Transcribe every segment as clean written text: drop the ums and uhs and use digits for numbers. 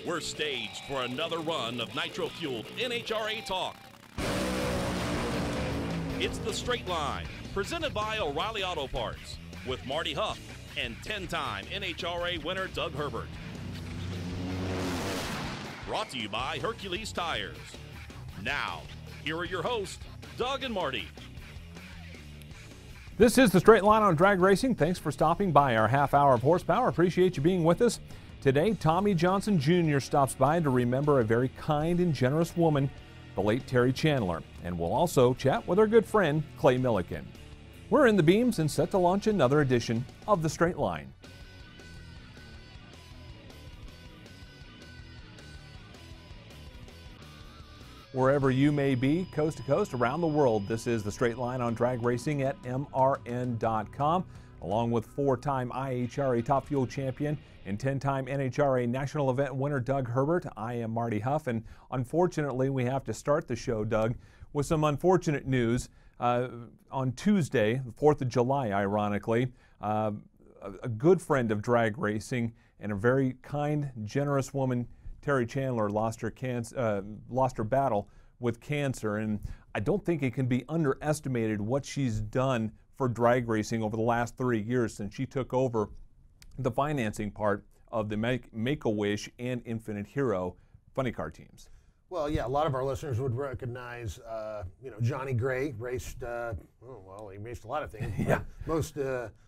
We're staged for another run of nitro-fueled NHRA talk. It's The Straight Line, presented by O'Reilly Auto Parts, with Marty Huff and 10-time NHRA winner Doug Herbert. Brought to you by Hercules Tires. Now, here are your hosts, Doug and Marty. This is The Straight Line on drag racing. Thanks for stopping by our half hour of horsepower. Appreciate you being with us. Today, Tommy Johnson Jr. stops by to remember a very kind and generous woman, the late Terry Chandler. And we'll also chat with our good friend, Clay Millican. We're in the beams and set to launch another edition of The Straight Line. Wherever you may be, coast to coast, around the world, this is The Straight Line on drag racing at mrn.com. Along with four-time IHRA Top Fuel champion and 10-time NHRA National Event winner Doug Herbert, I am Marty Huff, and unfortunately we have to start the show, Doug, with some unfortunate news. On Tuesday, the 4th of July, ironically, a good friend of drag racing and a very kind, generous woman, Terry Chandler, lost her battle with cancer, and I don't think it can be underestimated what she's done for drag racing over the last 3 years since she took over the financing part of the Make-A-Wish and Infinite Hero funny car teams. Well, yeah, a lot of our listeners would recognize, Johnny Gray raced, he raced a lot of things. Yeah. Most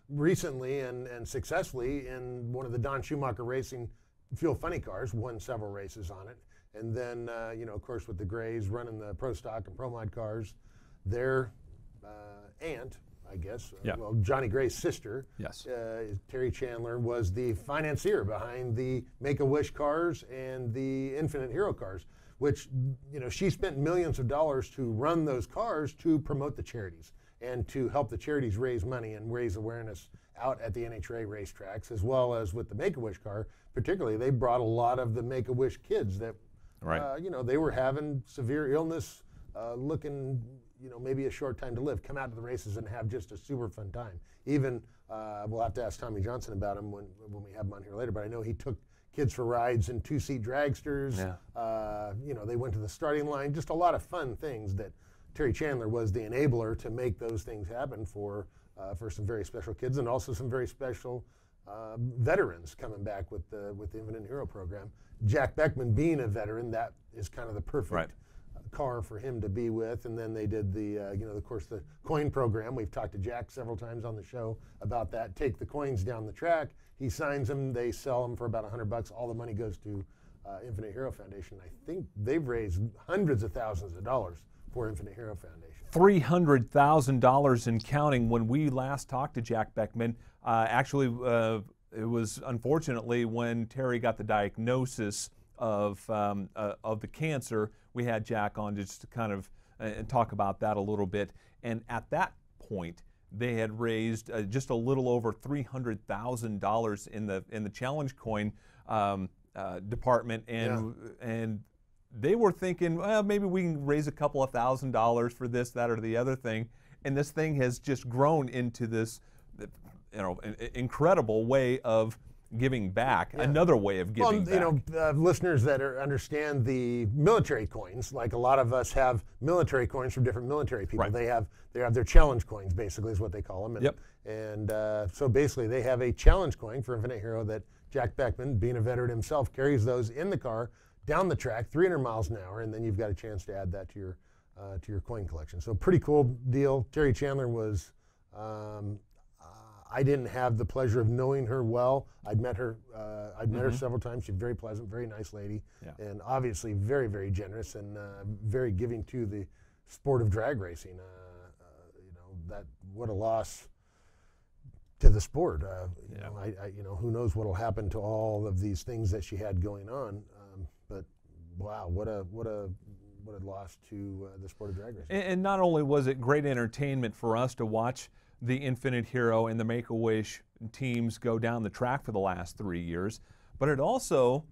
recently and successfully in one of the Don Schumacher Racing Fuel funny cars, won several races on it. And then, of course, with the Grays running the Pro Stock and Pro Mod cars, their aunt, I guess, Johnny Gray's sister, yes, Terry Chandler, was the financier behind the Make-A-Wish cars and the Infinite Hero cars, which, she spent millions of dollars to run those cars to promote the charities and to help the charities raise money and raise awareness out at the NHRA racetracks, as well as with the Make-A-Wish car. Particularly, they brought a lot of the Make-A-Wish kids that, they were having severe illness, looking, maybe a short time to live, come out to the races and have just a super fun time. Even, we'll have to ask Tommy Johnson about him when we have him on here later, but I know he took kids for rides in two-seat dragsters. Yeah. They went to the starting line, just a lot of fun things that Terry Chandler was the enabler to make those things happen for some very special kids and also some very special veterans coming back with the Infinite Hero program. Jack Beckman being a veteran, that is kind of the perfect car for him to be with. And then they did the, of course, the coin program. We've talked to Jack several times on the show about that. Take the coins down the track. He signs them. They sell them for about $100. All the money goes to Infinite Hero Foundation. I think they've raised hundreds of thousands of dollars for Infinite Hero Foundation. $300,000 and counting. When we last talked to Jack Beckman, it was unfortunately when Terry got the diagnosis of the cancer. We had Jack on just to kind of talk about that a little bit. And at that point, they had raised just a little over $300,000 in the challenge coin department, and they were thinking, well, maybe we can raise a couple of $1,000s for this, that, or the other thing. And this thing has just grown into this, incredible way of giving back, another way of giving back. Listeners that understand the military coins, like a lot of us have military coins from different military people. Right. They have their challenge coins, basically, is what they call them. And, so basically, they have a challenge coin for Infinite Hero that Jack Beckman, being a veteran himself, carries those in the car down the track, 300 miles an hour, and then you've got a chance to add that to your coin collection. So pretty cool deal. Terry Chandler was. I didn't have the pleasure of knowing her well. I'd met her. Met her several times. She's very pleasant, very nice lady, and obviously very, very generous and very giving to the sport of drag racing. That what a loss to the sport. Who knows what will happen to all of these things that she had going on. But wow, what a loss to the sport of drag racing. And not only was it great entertainment for us to watch the Infinite Hero and the Make-A-Wish teams go down the track for the last 3 years, but it also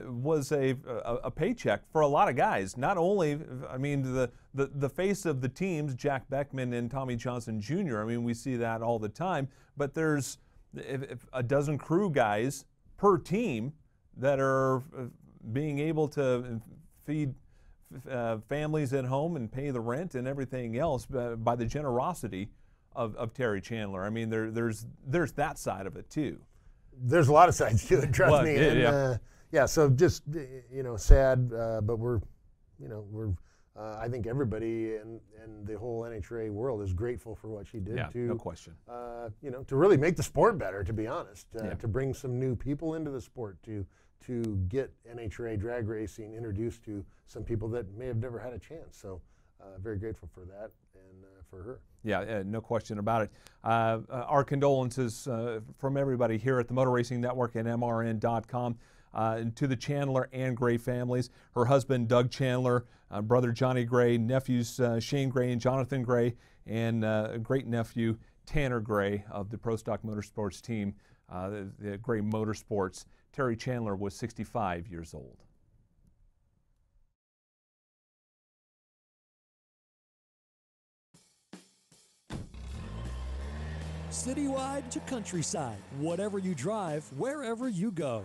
was a paycheck for a lot of guys. Not only, I mean, the face of the teams, Jack Beckman and Tommy Johnson Jr., I mean, we see that all the time, but there's a dozen crew guys per team that are being able to feed families at home and pay the rent and everything else by the generosity of Terry Chandler. I mean, there's that side of it too. There's a lot of sides to it, trust me. Yeah, And, yeah. So just sad, but we're I think everybody and the whole NHRA world is grateful for what she did to, no question. To really make the sport better, to be honest, to bring some new people into the sport, to get NHRA drag racing introduced to some people that may have never had a chance. So very grateful for that and for her. Yeah, no question about it. Our condolences from everybody here at the Motor Racing Network and MRN.com. To the Chandler and Gray families, her husband Doug Chandler, brother Johnny Gray, nephews Shane Gray and Jonathan Gray, and great nephew Tanner Gray of the Pro Stock Motorsports team, the Gray Motorsports. Terry Chandler was 65 years old. Citywide to countryside, whatever you drive, wherever you go.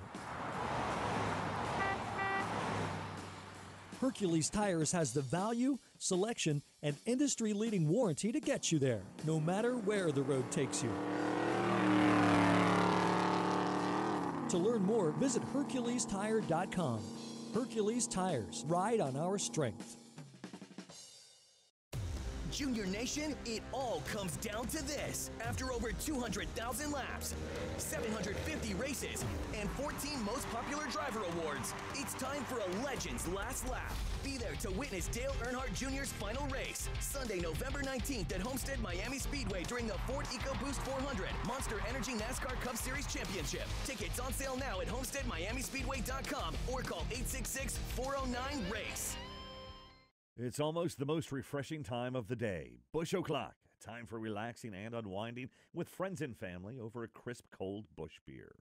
Hercules Tires has the value, selection, and industry-leading warranty to get you there, no matter where the road takes you. To learn more, visit HerculesTire.com. Hercules Tires, ride on our strength. Junior Nation, it all comes down to this. After over 200,000 laps, 750 races, and 14 most popular driver awards, it's time for a Legends Last Lap. Be there to witness Dale Earnhardt Jr.'s final race, Sunday, November 19th at Homestead Miami Speedway during the Ford EcoBoost 400 Monster Energy NASCAR Cup Series Championship. Tickets on sale now at HomesteadMiamiSpeedway.com or call 866-409-RACE. It's almost the most refreshing time of the day. Bush O'Clock, time for relaxing and unwinding with friends and family over a crisp, cold Bush beer.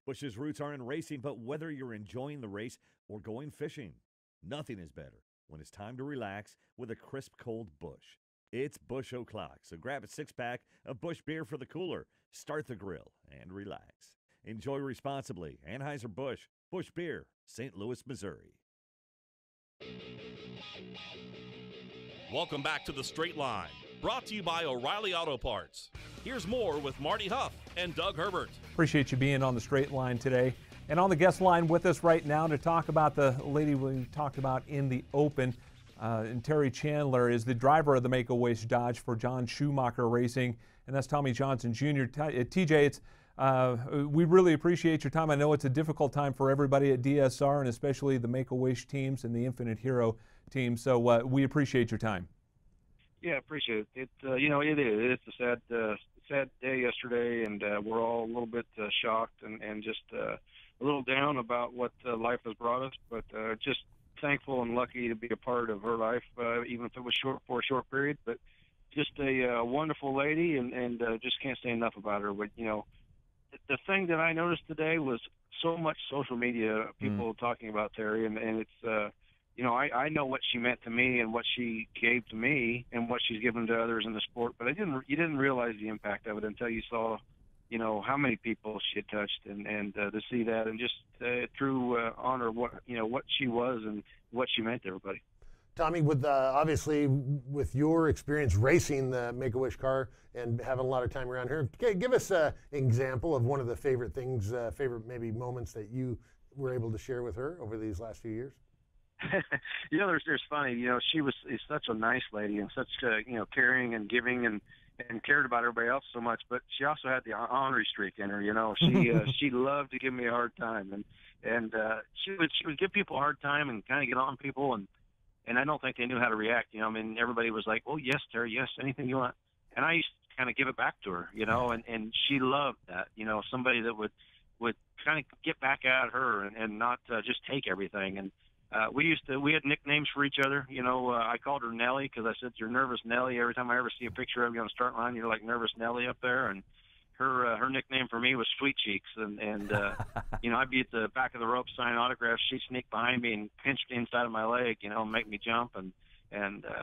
Bush's roots are in racing, but whether you're enjoying the race or going fishing, nothing is better when it's time to relax with a crisp, cold Bush. It's Bush O'Clock, so grab a six-pack of Bush beer for the cooler, start the grill, and relax. Enjoy responsibly. Anheuser-Busch, Bush Beer, St. Louis, Missouri. Welcome back to The Straight Line, brought to you by O'Reilly Auto Parts. Here's more with Marty Huff and Doug Herbert. Appreciate you being on The Straight Line today. And on the guest line with us right now to talk about the lady we talked about in the Open, and Terry Chandler is the driver of the Make-A-Wish Dodge for John Schumacher Racing, and that's Tommy Johnson Jr. TJ, we really appreciate your time. I know it's a difficult time for everybody at DSR, and especially the Make-A-Wish teams and the Infinite Hero team, so we appreciate your time. Yeah, appreciate it. It's a sad day yesterday, and we're all a little bit shocked and just a little down about what life has brought us, but just thankful and lucky to be a part of her life, even if it was for a short period. But just a wonderful lady, and just can't say enough about her. But the thing that I noticed today was so much social media people talking about Terry, and it's I know what she meant to me and what she gave to me and what she's given to others in the sport, but you didn't realize the impact of it until you saw how many people she had touched, and to see that, and just true honor what she was and what she meant to everybody. Tommy, with obviously with your experience racing the Make-A-Wish car and having a lot of time around here, give us an example of one of the favorite things, favorite maybe moments that you were able to share with her over these last few years. There's funny. She was such a nice lady and such caring and giving and cared about everybody else so much. But she also had the ornery streak in her. She loved to give me a hard time, and she would give people a hard time and kind of get on people, and I don't think they knew how to react. Everybody was like, "Oh yes, Terry, yes, anything you want," and I used to kind of give it back to her. And she loved that. Somebody that would kind of get back at her and not just take everything. And we had nicknames for each other. I called her Nellie because I said, "You're nervous Nellie." Every time I ever see a picture of you on the start line, you're like nervous Nellie up there. And her nickname for me was Sweet Cheeks. And I'd be at the back of the rope signing autographs. She'd sneak behind me and pinch the inside of my leg, and make me jump. And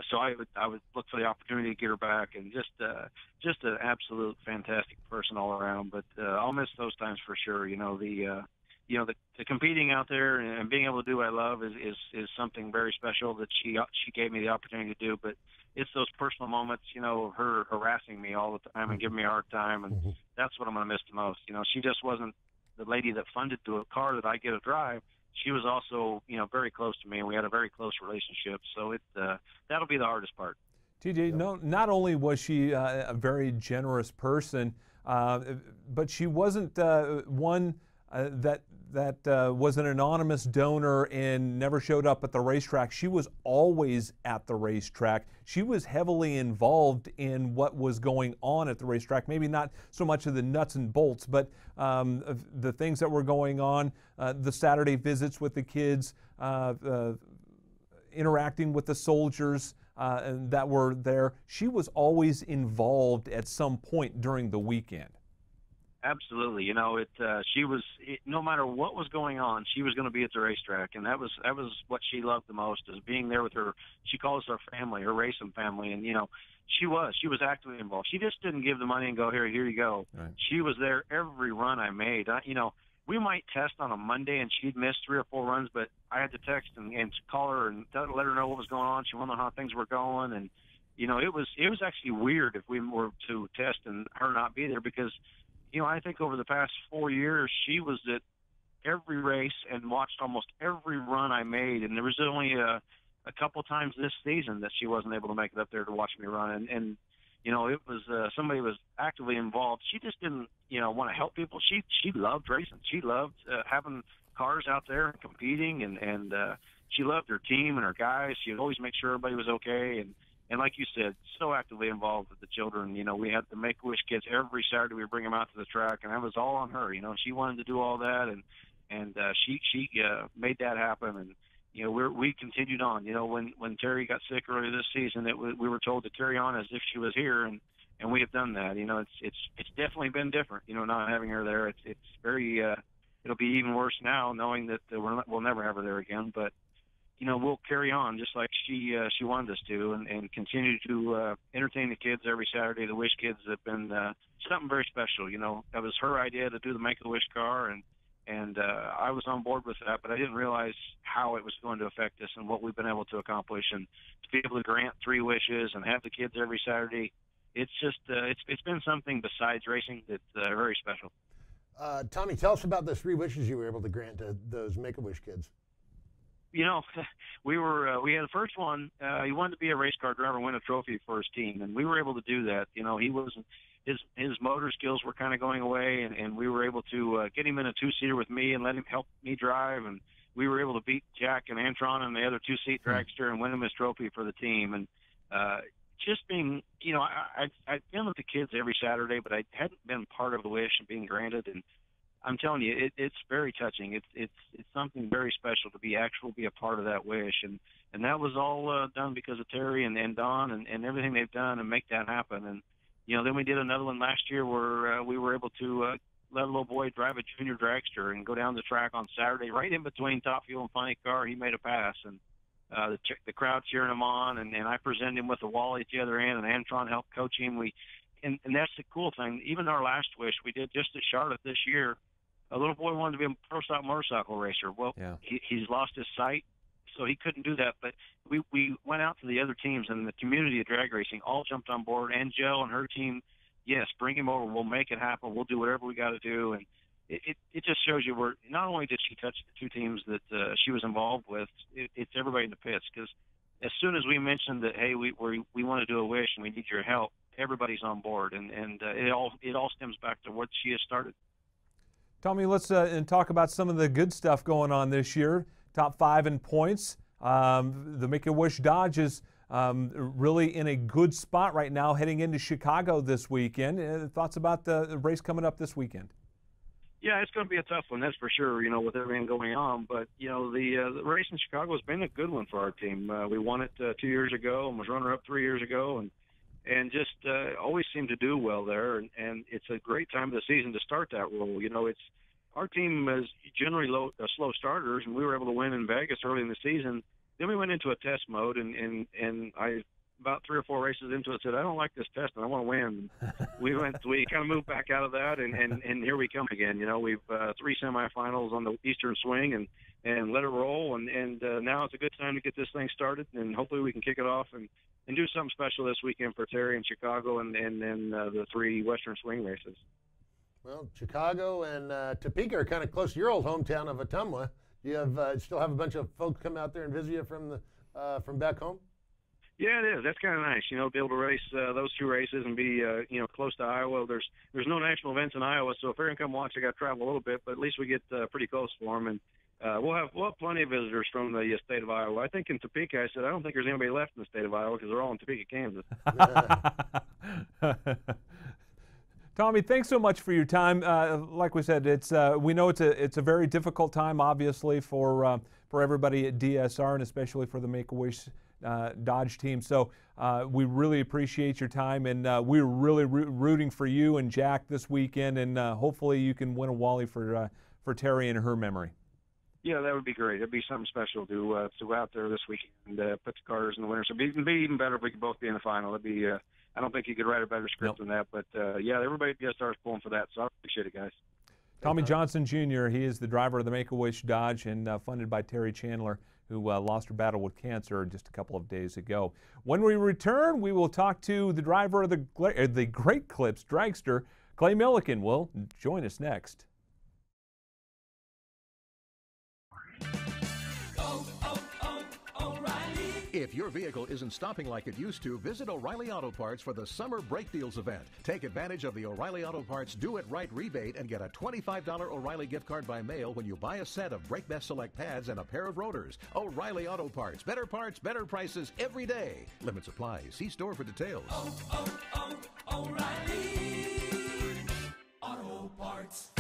so I would look for the opportunity to get her back. And just an absolute fantastic person all around. But I'll miss those times for sure. the competing out there and being able to do what I love is something very special that she gave me the opportunity to do. But it's those personal moments, of her harassing me all the time and giving me a hard time, and that's what I'm going to miss the most. She just wasn't the lady that funded the car that I get to drive. She was also, very close to me, and we had a very close relationship. So that'll be the hardest part. TJ, no, not only was she a very generous person, but she wasn't one that was an anonymous donor and never showed up at the racetrack. She was always at the racetrack. She was heavily involved in what was going on at the racetrack. Maybe not so much of the nuts and bolts, but the things that were going on, the Saturday visits with the kids, interacting with the soldiers that were there. She was always involved at some point during the weekend. Absolutely. She was, no matter what was going on, she was going to be at the racetrack. And that was what she loved the most, is being there with her. She calls her family, her racing family. And, she was actively involved. She just didn't give the money and go, here you go. Right. She was there every run I made. We might test on a Monday and she'd miss 3 or 4 runs, but I had to text and call her and let her know what was going on. She wanted to know how things were going. And, it was actually weird if we were to test and her not be there, because I think over the past 4 years, she was at every race and watched almost every run I made. And there was only a couple times this season that she wasn't able to make it up there to watch me run. And it was somebody was actively involved. She just didn't, want to help people. She loved racing. She loved having cars out there and competing. And she loved her team and her guys. She'd always make sure everybody was okay. And like you said, so actively involved with the children. We had the Make-A-Wish kids every Saturday. We bring them out to the track, and that was all on her. She wanted to do all that, and she made that happen. And we continued on. When Terry got sick earlier this season, we were told to carry on as if she was here, and we have done that. It's definitely been different. Not having her there. It's very. It'll be even worse now, knowing that we'll never have her there again. But we'll carry on just like she wanted us to, and continue to entertain the kids every Saturday. The Wish kids have been something very special. That was her idea to do the Make-A-Wish car, and I was on board with that, but I didn't realize how it was going to affect us and what we've been able to accomplish. And to be able to grant 3 wishes and have the kids every Saturday, it's just it's been something besides racing that's very special. Tommy, tell us about the 3 wishes you were able to grant to those Make-A-Wish kids. We had the first one. He wanted to be a race car driver and win a trophy for his team, and we were able to do that. He wasn't, his motor skills were kind of going away, and we were able to get him in a 2-seater with me and let him help me drive, and we were able to beat Jack and Antron and the other 2-seat dragster and win him his trophy for the team. And just being, I'd been with the kids every Saturday, but I hadn't been part of the Wish and being granted. And I'm telling you, it's very touching. It's something very special to be a part of that Wish, and that was all done because of Terry and Don and everything they've done and make that happen. And then we did another one last year where we were able to let a little boy drive a junior dragster and go down the track on Saturday, right in between Top Fuel and Funny Car. He made a pass, and the crowd cheering him on, and I presented him with a Wally at the other end, and Antron helped coach him. And that's the cool thing. Even our last Wish we did just at Charlotte this year, a little boy wanted to be a pro stock motorcycle racer. Well, he's lost his sight, so he couldn't do that. But we went out to the other teams, and the community of drag racing all jumped on board. Angel and her team, yes, bring him over. We'll make it happen. We'll do whatever we got to do. And it just shows you where not only did she touch the 2 teams that she was involved with, it's everybody in the pits. Because as soon as we mentioned that, hey, we want to do a Wish and we need your help, everybody's on board. And it all stems back to what she has started. Tommy, let's talk about some of the good stuff going on this year. Top 5 in points. The Make-A-Wish Dodge is really in a good spot right now heading into Chicago this weekend. Thoughts about the race coming up this weekend? Yeah, it's going to be a tough one, that's for sure, with everything going on. But, the race in Chicago has been a good one for our team. We won it 2 years ago and was runner-up 3 years ago, and just always seem to do well there. And it's a great time of the season to start that role. Our team is generally slow starters, and we were able to win in Vegas early in the season. Then we went into a test mode, and I about 3 or 4 races into it, said, I don't like this test, and I want to win. We kind of moved back out of that, and here we come again. We've 3 semifinals on the Eastern Swing, and let it roll, and now it's a good time to get this thing started, and hopefully we can kick it off and do something special this weekend for Terry in Chicago, and then the 3 Western Swing races. Well, Chicago and Topeka are kind of close to your old hometown of Ottumwa. Do you still have a bunch of folks come out there and visit you from back home? Yeah, it is. That's kind of nice, to be able to race those 2 races and be, close to Iowa. There's no national events in Iowa, so if they're going to come watch, they got to travel a little bit, but at least we get pretty close for them. And we'll have plenty of visitors from the state of Iowa. I think in Topeka, I said, I don't think there's anybody left in the state of Iowa because they're all in Topeka, Kansas. Tommy, thanks so much for your time. Like we said, we know it's a very difficult time, obviously, for everybody at DSR and especially for the Make-A-Wish Dodge team. So we really appreciate your time, and we're really rooting for you and Jack this weekend, and hopefully you can win a Wally for Terry in her memory. Yeah, that would be great. It'd be something special to go out there this weekend and put the cars in the winner. So it'd be even better if we could both be in the final. It'd be. I don't think you could write a better script than that, but yeah, everybody at DSR is pulling for that, so I appreciate it, guys. Tommy Johnson Jr., he is the driver of the Make-A-Wish Dodge and funded by Terry Chandler, who lost her battle with cancer just a couple of days ago. When we return, we will talk to the driver of the Great Clips dragster, Clay Millican, will join us next. If your vehicle isn't stopping like it used to, visit O'Reilly Auto Parts for the Summer Brake Deals event. Take advantage of the O'Reilly Auto Parts Do It Right rebate and get a $25 O'Reilly gift card by mail when you buy a set of Brake Best Select pads and a pair of rotors. O'Reilly Auto Parts. Better parts, better prices every day. Limits apply. See store for details. O'Reilly Auto Parts.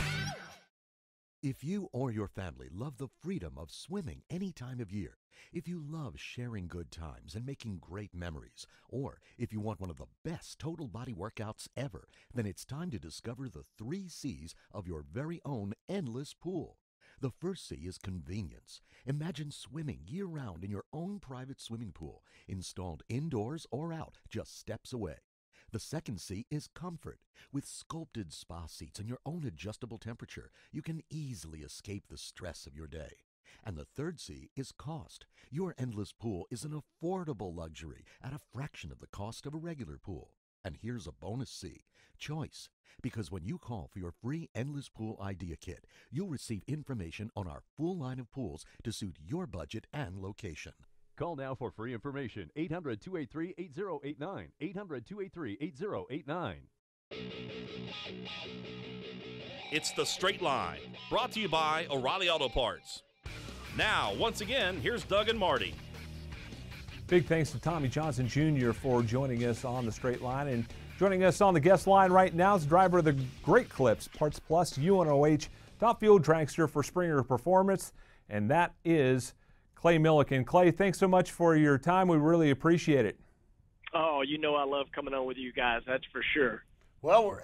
If you or your family love the freedom of swimming any time of year, if you love sharing good times and making great memories, or if you want one of the best total body workouts ever, then it's time to discover the 3 C's of your very own endless pool. The first C is convenience. Imagine swimming year-round in your own private swimming pool, installed indoors or out, just steps away. The second C is comfort. With sculpted spa seats and your own adjustable temperature, you can easily escape the stress of your day. And the third C is cost. Your endless pool is an affordable luxury at a fraction of the cost of a regular pool. And here's a bonus C, choice. Because when you call for your free Endless Pool Idea Kit, you'll receive information on our full line of pools to suit your budget and location. Call now for free information. 800-283-8089. 800-283-8089. It's The Straight Line, brought to you by O'Reilly Auto Parts. Now, once again, here's Doug and Marty. Big thanks to Tommy Johnson Jr. for joining us on The Straight Line. And joining us on the guest line right now is the driver of the Great Clips Parts Plus UNOH Top Fuel Dragster for Springer Performance, and that is Clay Millican. Clay, thanks so much for your time. We really appreciate it. Oh, I love coming on with you guys. That's for sure. Well,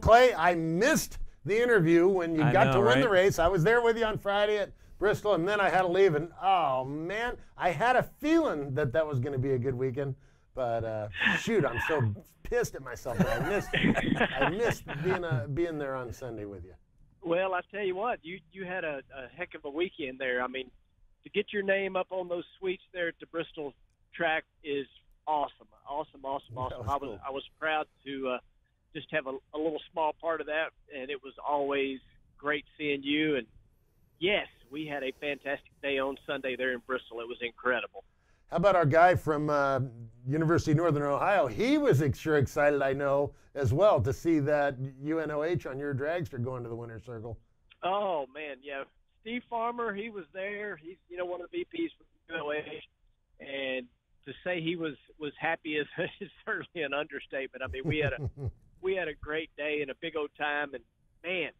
Clay, I missed the interview when you got to win the race. I was there with you on Friday at Bristol, and then I had to leave. And, oh, man, I had a feeling that was going to be a good weekend. But, shoot, I'm so pissed at myself that I missed being there on Sunday with you. Well, I tell you what, you had a heck of a weekend there. I mean, to get your name up on those suites there at the Bristol track is awesome. Awesome. Cool. I was proud to just have a little small part of that, and it was always great seeing you. And, yes, we had a fantastic day on Sunday there in Bristol. It was incredible. How about our guy from University of Northern Ohio? He was sure excited, I know, as well, to see that UNOH on your dragster going to the winner's circle. Oh, man, yeah. Steve Farmer, he was there. He's, one of the VPs from UNOH. And to say he was happy is certainly an understatement. I mean, we had a great day and a big old time. And, man,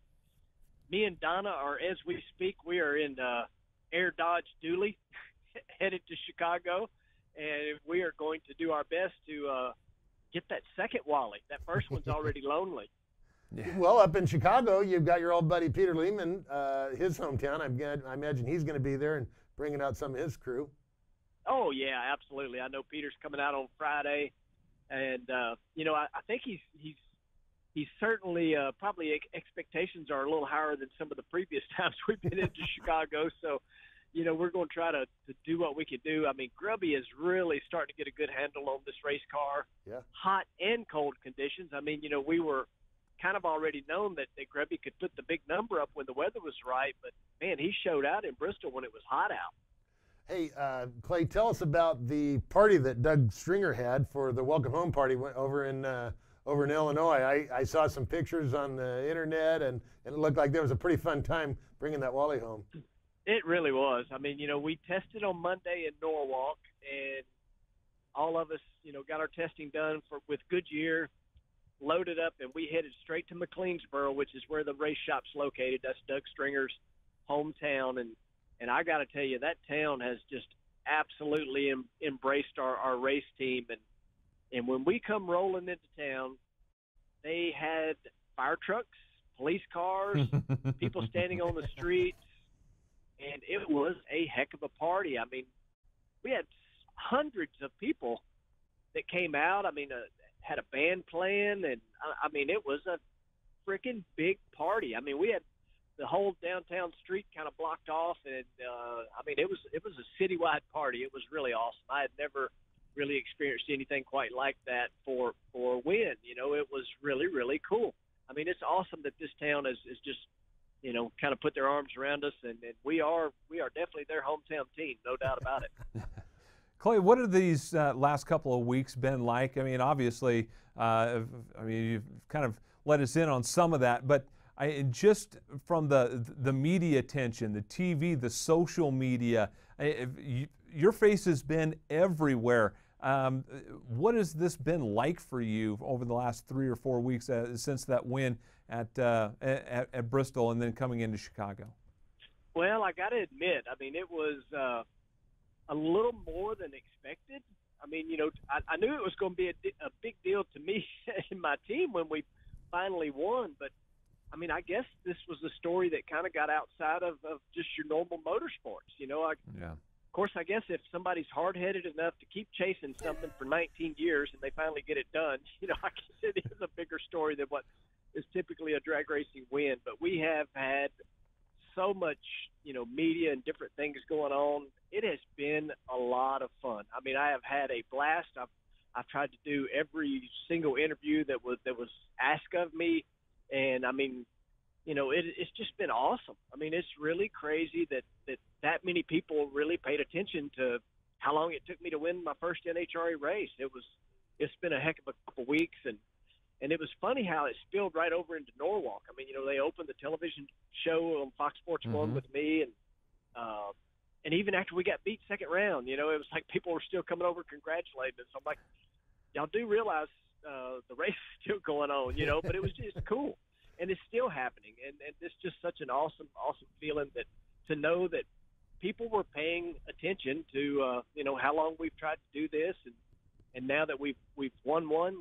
me and Donna are, as we speak, we are in Air Dodge Dooley, headed to Chicago. And we are going to do our best to get that second Wally. That first one's already lonely. Yeah. Well, up in Chicago, you've got your old buddy Peter Lehman, his hometown. I imagine he's going to be there and bringing out some of his crew. Oh yeah, absolutely. I know Peter's coming out on Friday, and I think he's certainly probably expectations are a little higher than some of the previous times we've been into Chicago. So, we're going to try to do what we can do. I mean, Grubby is really starting to get a good handle on this race car. Yeah. Hot and cold conditions. I mean, we were kind of already known that Grubby could put the big number up when the weather was right, but man, he showed out in Bristol when it was hot out. Hey, Clay, tell us about the party that Doug Stringer had for the welcome home party over in Illinois. I saw some pictures on the internet, and it looked like there was a pretty fun time bringing that Wally home. It really was. I mean, we tested on Monday in Norwalk, and all of us, got our testing done with Goodyear, loaded up, and we headed straight to McLeansboro, which is where the race shop's located. That's Doug Stringer's hometown, and I got to tell you, that town has just absolutely embraced our race team. And when we come rolling into town, they had fire trucks, police cars, people standing on the streets, and it was a heck of a party. I mean, we had hundreds of people that came out. I mean, had a band playing, and I mean, it was a freaking big party. I mean, we had the whole downtown street kind of blocked off, and I mean, it was a citywide party. It was really awesome. I had never really experienced anything quite like that for Win. It was really, really cool. I mean, it's awesome that this town is just, kind of put their arms around us, and we are definitely their hometown team, no doubt about it. Clay, what have these last couple of weeks been like? I mean, obviously, you've kind of let us in on some of that, but just from the media attention, the TV, the social media, your face has been everywhere. What has this been like for you over the last 3 or 4 weeks since that win at Bristol and then coming into Chicago? Well, I got to admit, I mean, it was a little more than expected. I mean, I knew it was going to be a big deal to me and my team when we finally won, but I mean, I guess this was a story that kind of got outside of just your normal motorsports. Yeah. Of course, I guess if somebody's hard-headed enough to keep chasing something for 19 years and they finally get it done, I guess it is a bigger story than what is typically a drag racing win. But we have had so much, media and different things going on. It has been a lot of fun. I mean, I have had a blast. I've tried to do every single interview that was asked of me. And, I mean, it's just been awesome. I mean, it's really crazy that many people really paid attention to how long it took me to win my first NHRA race. It's been a heck of a couple weeks, and it was funny how it spilled right over into Norwalk. I mean, they opened the television show on Fox Sports 1 with me, and even after we got beat second round, it was like people were still coming over congratulating us. I'm like, y'all do realize the race is still going on, but it was just cool. And it's still happening. And it's just such an awesome feeling to know that people were paying attention to, how long we've tried to do this. And now that we've won one,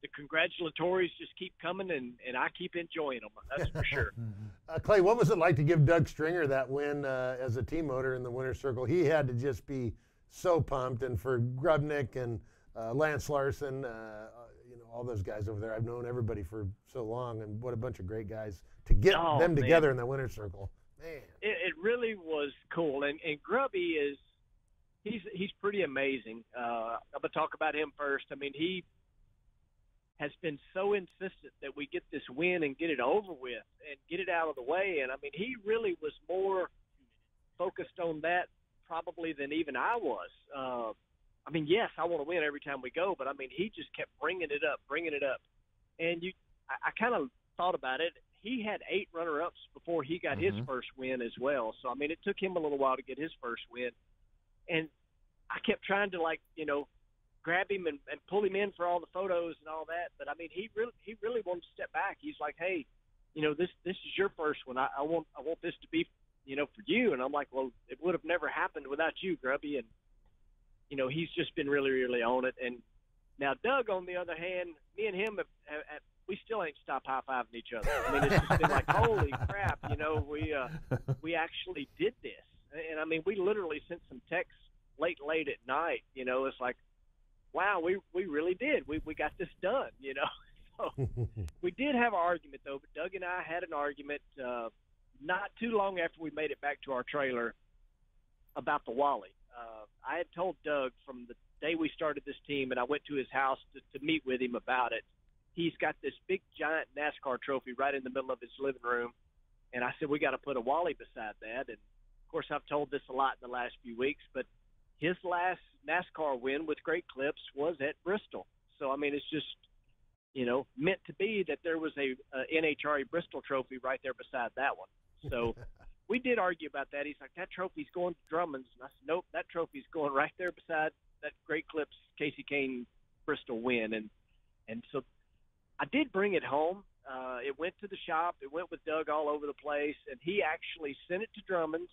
the congratulatories just keep coming, and I keep enjoying them. That's for sure. Clay, what was it like to give Doug Stringer that win as a team owner in the winner's circle? He had to just be so pumped. And for Grubnick and Lance Larson, all those guys over there. I've known everybody for so long, and what a bunch of great guys to get them together in the winner's circle. Man, it really was cool. And Grubby he's pretty amazing. I'm gonna talk about him first. I mean, he has been so insistent that we get this win and get it over with and get it out of the way. And I mean, he really was more focused on that probably than even I was. I mean, yes, I want to win every time we go, but I mean, he just kept bringing it up. And I kind of thought about it. He had 8 runner-ups before he got his first win as well. So, I mean, it took him a little while to get his first win. And I kept trying to, grab him and pull him in for all the photos and all that. But, I mean, he really wanted to step back. He's like, hey, this is your first one. I want this to be, for you. And I'm like, well, it would have never happened without you, Grubby. And, he's just been really, really on it. And now Doug, on the other hand, me and him, we still ain't stopped high-fiving each other. I mean, it's just been like, holy crap, we actually did this. And, I mean, we literally sent some texts late at night, it's like, wow, we really did. We got this done, So we did have an argument, though. But Doug and I had an argument not too long after we made it back to our trailer about the Wally. I had told Doug from the day we started this team, and I went to his house to meet with him about it. He's got this big, giant NASCAR trophy right in the middle of his living room. And I said, we got to put a Wally beside that. And, of course, I've told this a lot in the last few weeks, but his last NASCAR win with Great Clips was at Bristol. So, I mean, it's just, meant to be that there was a NHRA Bristol trophy right there beside that one. So we did argue about that. He's like, that trophy's going to Drummond's. And I said, nope, that trophy's going right there beside that Great Clips Casey Kane Bristol win. And so I did bring it home. It went to the shop. It went with Doug all over the place, and he actually sent it to Drummond's,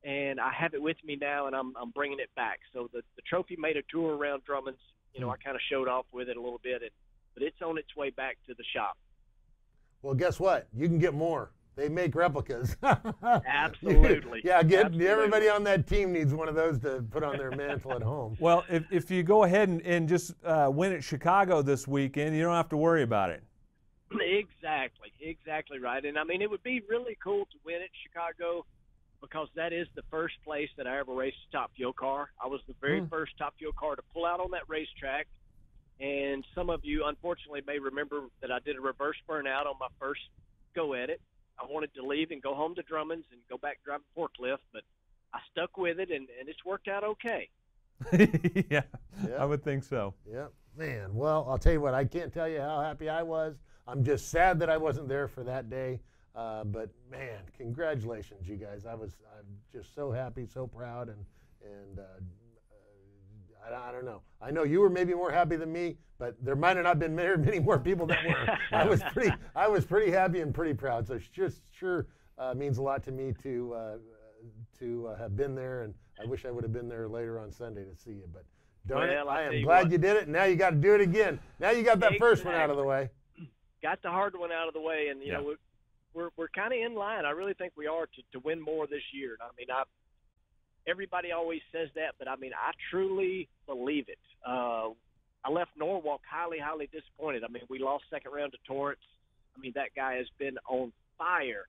and I have it with me now, and I'm bringing it back. So the trophy made a tour around Drummond's. I kind of showed off with it a little bit, but it's on its way back to the shop. Well, guess what? You can get more. They make replicas. Absolutely. Absolutely. Everybody on that team needs one of those to put on their mantle at home. Well, if you go ahead and just win at Chicago this weekend, you don't have to worry about it. Exactly right. And, I mean, it would be really cool to win at Chicago because that is the first place that I ever raced a Top Fuel car. I was the very first Top Fuel car to pull out on that racetrack. And some of you, unfortunately, may remember that I did a reverse burnout on my first go at it. I wanted to leave and go home to Drummond's and go back driving forklift, but I stuck with it, and it's worked out okay. Yeah, I would think so. Yeah, man. Well, I'll tell you what, I can't tell you how happy I was. I'm just sad that I wasn't there for that day. But, man, congratulations, you guys. I'm just so happy, so proud, and I don't know. I know you were maybe more happy than me, but there might have not been many more people that were. I was pretty happy and pretty proud. So it just sure means a lot to me to have been there, and I wish I would have been there later on Sunday to see you. But darn it, I am glad you did it. And now you got to do it again. Now you got that first one out of the way. Got the hard one out of the way, and you know we're kind of in line. I really think we are to win more this year. I mean, everybody always says that, but I mean, I truly believe it. I left Norwalk highly disappointed. I mean, we lost second round to Torrance. I mean, that guy has been on fire,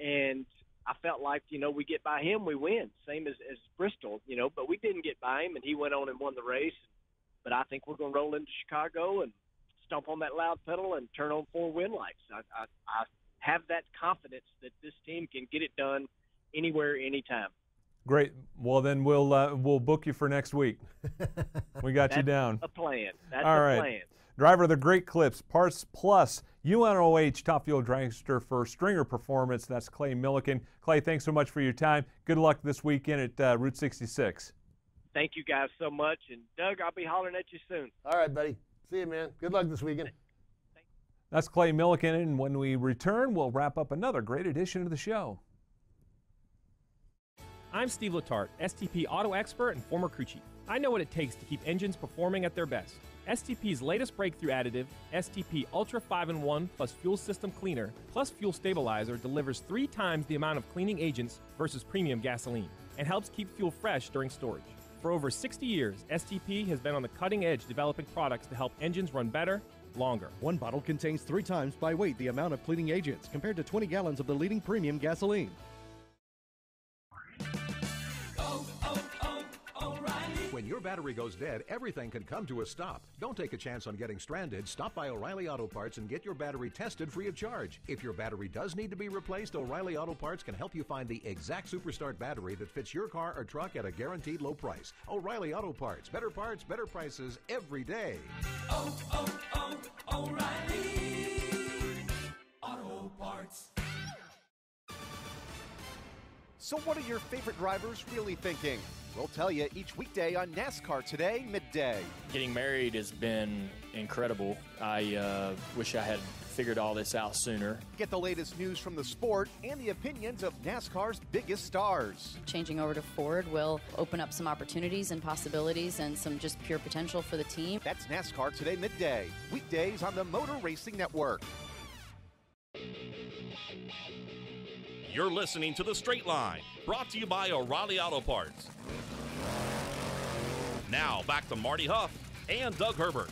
and I felt like, we get by him, we win. Same as Bristol, but we didn't get by him, and he went on and won the race. But I think we're going to roll into Chicago and stomp on that loud pedal and turn on 4 win lights. I have that confidence that this team can get it done anywhere, anytime. Great. Well, then we'll book you for next week. We got you down. That's a plan. That's All a right. plan. Driver of the Great Clips, Parts Plus, UNOH Top Fuel Dragster for Stringer Performance. That's Clay Millican. Clay, thanks so much for your time. Good luck this weekend at Route 66. Thank you guys so much. And, Doug, I'll be hollering at you soon. All right, buddy. See you, man. Good luck this weekend. That's Clay Millican, and when we return, we'll wrap up another great edition of the show. I'm Steve Letarte, STP auto expert and former crew chief. I know what it takes to keep engines performing at their best. STP's latest breakthrough additive, STP Ultra 5-in-1 plus Fuel System Cleaner plus Fuel Stabilizer, delivers 3 times the amount of cleaning agents versus premium gasoline and helps keep fuel fresh during storage. For over 60 years, STP has been on the cutting edge developing products to help engines run better, longer. One bottle contains 3 times by weight the amount of cleaning agents compared to 20 gallons of the leading premium gasoline. When your battery goes dead, everything can come to a stop. Don't take a chance on getting stranded. Stop by O'Reilly Auto Parts and get your battery tested free of charge. If your battery does need to be replaced, O'Reilly Auto Parts can help you find the exact Superstart battery that fits your car or truck at a guaranteed low price. O'Reilly Auto Parts. Better parts, better prices every day. O'Reilly Auto Parts. So what are your favorite drivers really thinking? We'll tell you each weekday on NASCAR Today, midday. Getting married has been incredible. I wish I had figured all this out sooner. Get the latest news from the sport and the opinions of NASCAR's biggest stars. Changing over to Ford will open up some opportunities and possibilities and some just pure potential for the team. That's NASCAR Today, midday. Weekdays on the Motor Racing Network. You're listening to The Straight Line, brought to you by O'Reilly Auto Parts. Now back to Marty Huff and Doug Herbert.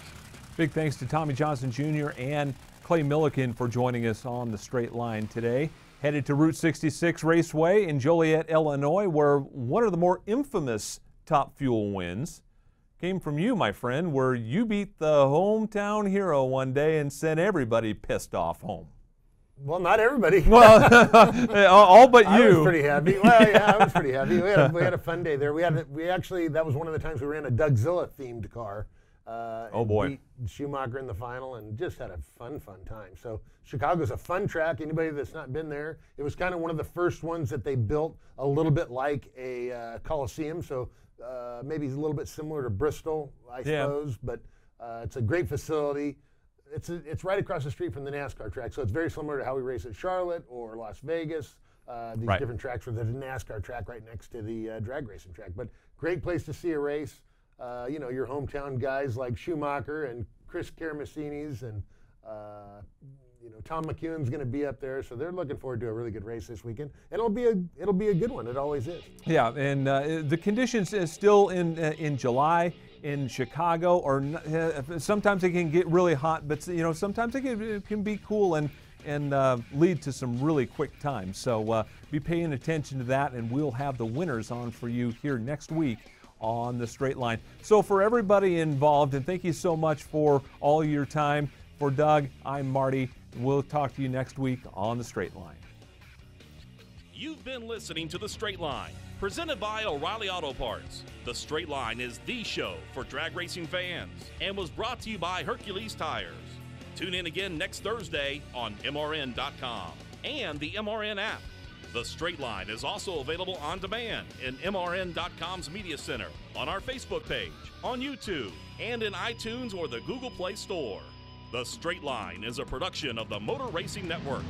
Big thanks to Tommy Johnson Jr. and Clay Millican for joining us on the Straight Line today. Headed to Route 66 Raceway in Joliet, Illinois, where one of the more infamous Top Fuel wins came from you, my friend, where you beat the hometown hero one day and sent everybody pissed off home. Well, not everybody. Well, all but you. I was pretty happy. Well, yeah, I was pretty happy. We had a fun day there. We actually, that was one of the times we ran a Dougzilla themed car. Oh boy. Beat Schumacher in the final and just had a fun time. So Chicago's a fun track. Anybody that's not been there, it was kind of one of the first ones that they built a little bit like a Coliseum. So maybe it's a little bit similar to Bristol, I suppose. But it's a great facility. It's right across the street from the NASCAR track, so it's very similar to how we race at Charlotte or Las Vegas. These different tracks where there's a NASCAR track right next to the drag racing track. But great place to see a race. You know, your hometown guys like Schumacher and Chris Karamessinis and you know, Tom McEwen's going to be up there, so they're looking forward to a really good race this weekend. And it'll be a good one. It always is. Yeah, and the conditions is still in July in Chicago, or sometimes it can get really hot, but you know, sometimes it can be cool and lead to some really quick times. So be paying attention to that, and we'll have the winners on for you here next week on the Straight Line. So for everybody involved, and thank you so much for all your time. For Doug, I'm Marty. We'll talk to you next week on the Straight Line. You've been listening to the Straight Line, presented by O'Reilly Auto Parts. The Straight Line is the show for drag racing fans and was brought to you by Hercules Tires. Tune in again next Thursday on MRN.com and the MRN app. The Straight Line is also available on demand in MRN.com's Media Center, on our Facebook page, on YouTube, and in iTunes or the Google Play Store. The Straight Line is a production of the Motor Racing Network.